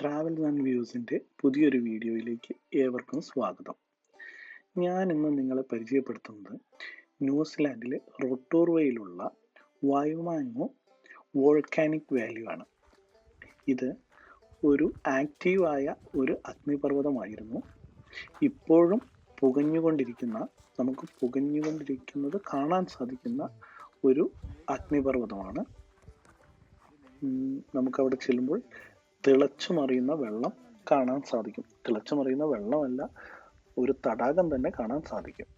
Travel and വ്യൂസിൻ്റെ പുതിയൊരു വീഡിയോയിലേക്ക് ഏവർക്കും സ്വാഗതം. ഞാൻ ഇന്ന് നിങ്ങളെ പരിചയപ്പെടുത്തുന്നത് ന്യൂസിലാൻഡിലെ റൊട്ടോർവയിലുള്ള വൈമാങ്ങോ വോൾക്കാനിക് വാലി ആണ്. ഇത് ഒരു ആക്റ്റീവായ ഒരു അഗ്നിപർവ്വതമായിരുന്നു. ഇപ്പോഴും നമുക്ക് പുകഞ്ഞുകൊണ്ടിരിക്കുന്നത് കാണാൻ സാധിക്കുന്ന ഒരു അഗ്നിപർവ്വതമാണ്. നമുക്കവിടെ ചെല്ലുമ്പോൾ തിളച്ചുമറിയുന്ന വെള്ളം കാണാൻ സാധിക്കും. തിളച്ചുമറിയുന്ന വെള്ളമല്ല, ഒരു തടാകം തന്നെ കാണാൻ സാധിക്കും.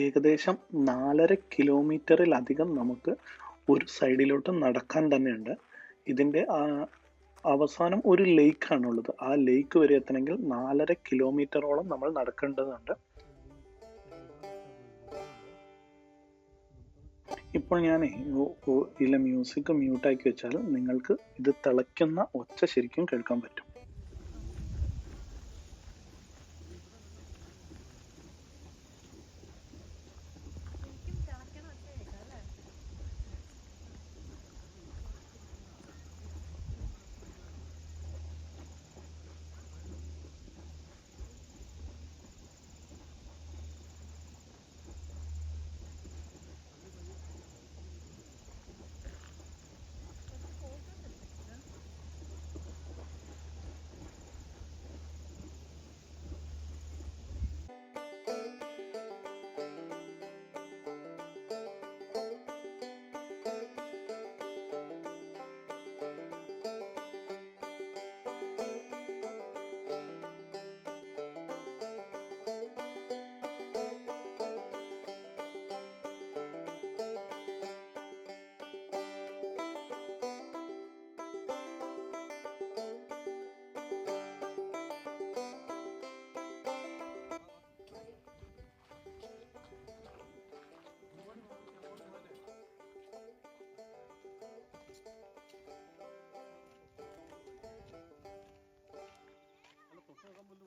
ഏകദേശം 4.5 കിലോമീറ്ററിലധികം നമുക്ക് ഒരു സൈഡിലോട്ട് നടക്കാൻ തന്നെയുണ്ട്. ഇതിൻ്റെ അവസാനം ഒരു ലേക്കാണുള്ളത്. ആ ലേക്ക് വരെ എത്തണമെങ്കിൽ 4.5 കിലോമീറ്ററോളം നമ്മൾ നടക്കേണ്ടതുണ്ട്. ഇപ്പോൾ ഞാൻ ഇതിലെ മ്യൂസിക് മ്യൂട്ടാക്കി വെച്ചാൽ നിങ്ങൾക്ക് ഇത് തിളയ്ക്കുന്ന ഒച്ച ശരിക്കും കേൾക്കാൻ പറ്റും.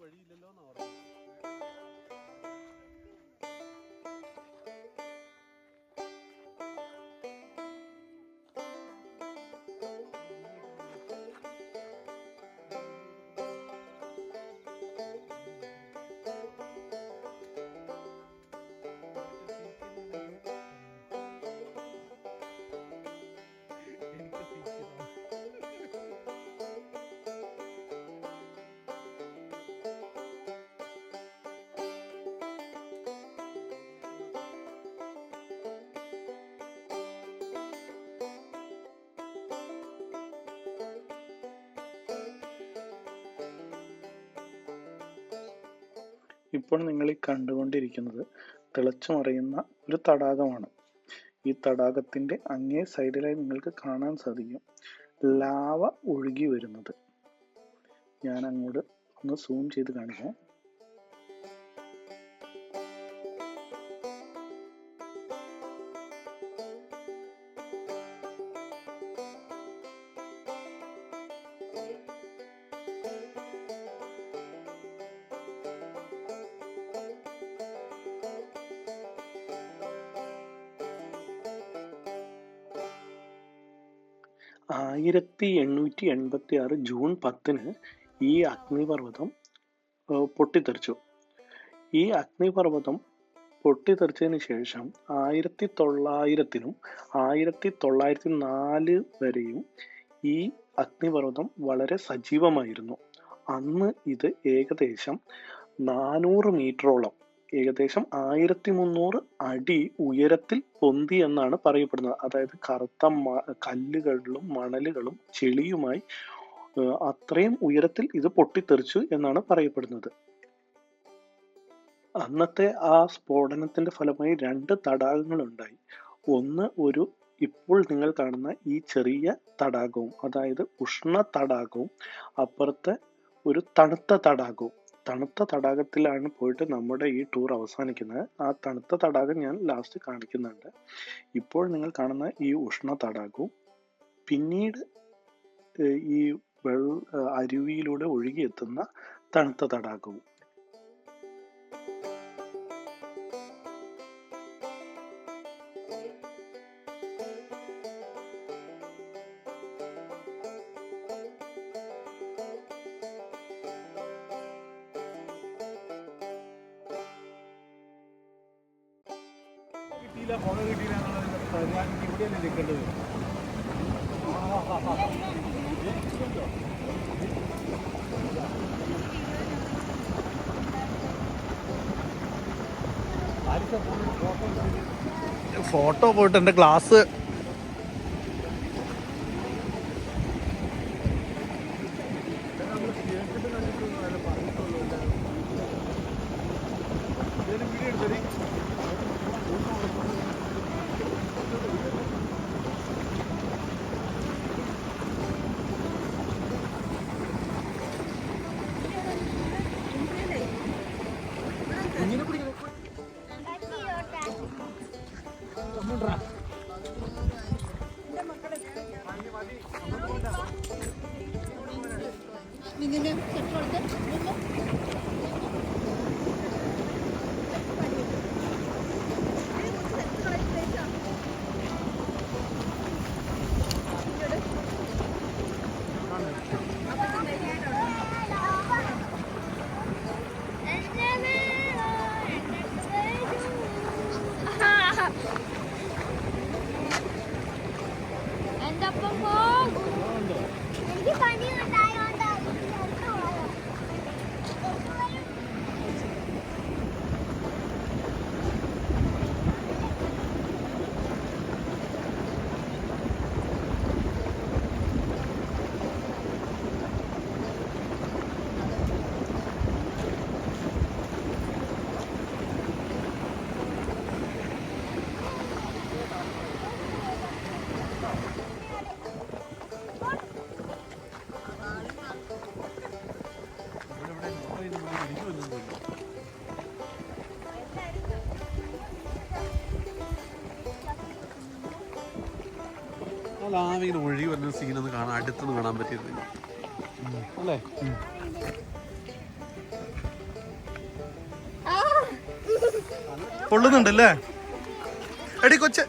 വഴിയില്ലല്ലോ എന്നാ പറഞ്ഞത്. ഇപ്പോൾ നിങ്ങൾ ഈ കണ്ടുകൊണ്ടിരിക്കുന്നത് തിളച്ചുമറിയുന്ന ഒരു തടാകമാണ്. ഈ തടാകത്തിന്റെ അങ്ങേ സൈഡിലായി നിങ്ങൾക്ക് കാണാൻ സാധിക്കും ലാവ ഒഴുകി വരുന്നത്. ഞാൻ അങ്ങോട്ട് ഒന്ന് സൂം ചെയ്ത് കാണിക്കാം. ആയിരത്തി 1886 ജൂൺ 10 ഈ അഗ്നിപർവ്വതം പൊട്ടിത്തെറിച്ചു. ഈ അഗ്നിപർവ്വതം പൊട്ടിത്തെറിച്ചതിന് ശേഷം 1900-നും 1904 വരെയും ഈ അഗ്നിപർവ്വതം വളരെ സജീവമായിരുന്നു. അന്ന് ഇത് ഏകദേശം 400 മീറ്ററോളം, ഏകദേശം 1300 അടി ഉയരത്തിൽ പൊന്തി എന്നാണ് പറയപ്പെടുന്നത്. അതായത് കറുത്ത കല്ലുകളും മണലുകളും ചെളിയുമായി അത്രയും ഉയരത്തിൽ ഇത് പൊട്ടിത്തെറിച്ചു എന്നാണ് പറയപ്പെടുന്നത്. അന്നത്തെ ആ സ്ഫോടനത്തിന്റെ ഫലമായി 2 തടാകങ്ങൾ ഉണ്ടായി. ഒന്ന് ഇപ്പോൾ നിങ്ങൾ കാണുന്ന ഈ ചെറിയ തടാകവും, അതായത് ഉഷ്ണ തടാകവും, അപ്പുറത്തെ ഒരു തണുത്ത തടാകവും. തണുത്ത തടാകത്തിലാണ് പോയിട്ട് നമ്മുടെ ഈ ടൂർ അവസാനിക്കുന്നത്. ആ തണുത്ത തടാകം ഞാൻ ലാസ്റ്റ് കാണിക്കുന്നുണ്ട്. ഇപ്പോൾ നിങ്ങൾ കാണുന്ന ഈ ഉഷ്ണ തടാകവും പിന്നീട് ഈ അരുവിയിലൂടെ ഒഴുകിയെത്തുന്ന തണുത്ത തടാകവും. കിട്ടിയില്ല, ഫോട്ടോ കിട്ടിയില്ല എന്നുള്ളത് ഞാൻ ഇവിടെയല്ലേ നിൽക്കേണ്ടത്. ഫോട്ടോ പോയിട്ട് എൻ്റെ ഗ്ലാസ് ലാവിങ്ങനെ ഒഴുകി വരുന്ന സീനൊന്ന് കാണാൻ അടുത്തൊന്ന് കാണാൻ പറ്റിയിരുന്നില്ല അല്ലേ? പൊള്ളുന്നുണ്ടല്ലേ എടി കൊച്ച്?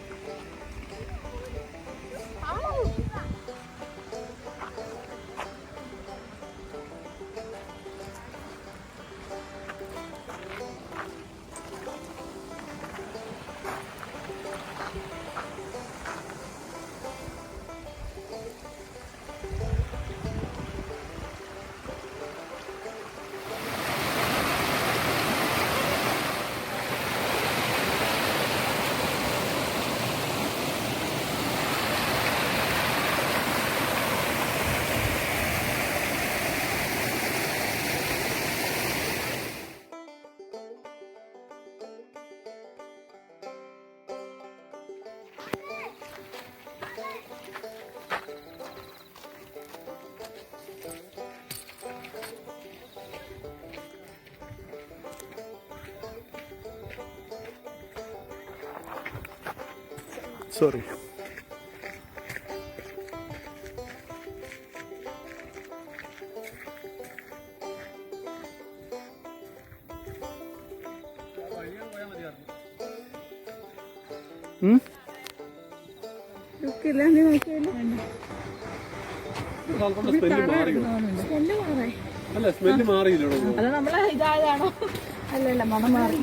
സോറി. അല്ല സ്മെല്ല് മാറിയില്ലോ. അത് നമ്മളെ ഇതായതാണോ? അല്ലല്ല, മണം മാറി.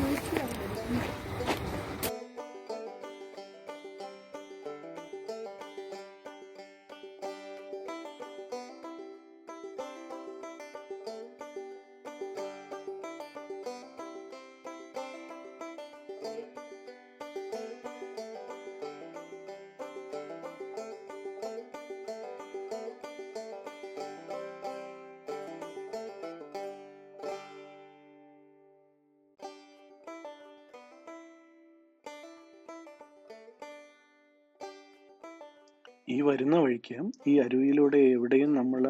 ഈ വരുന്ന വഴിക്ക് ഈ അരുവിയിലൂടെ എവിടെയും നമ്മൾ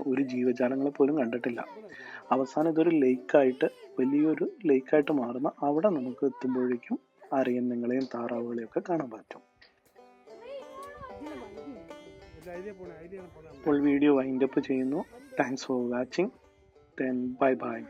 ഒരു ജീവജാലങ്ങളെ പോലും കണ്ടിട്ടില്ല. അവസാനം ഇതൊരു ലേക്കായിട്ട്, വലിയൊരു ലേക്കായിട്ട് മാറുന്ന അവിടെ നമുക്ക് എത്തുമ്പോഴേക്കും അരയന്നങ്ങളെയും താറാവുകളെയും ഒക്കെ കാണാൻ പറ്റും. അപ്പോൾ വീഡിയോ വൈൻഡപ്പ് ചെയ്യുന്നു. Thanks for watching. Bye bye.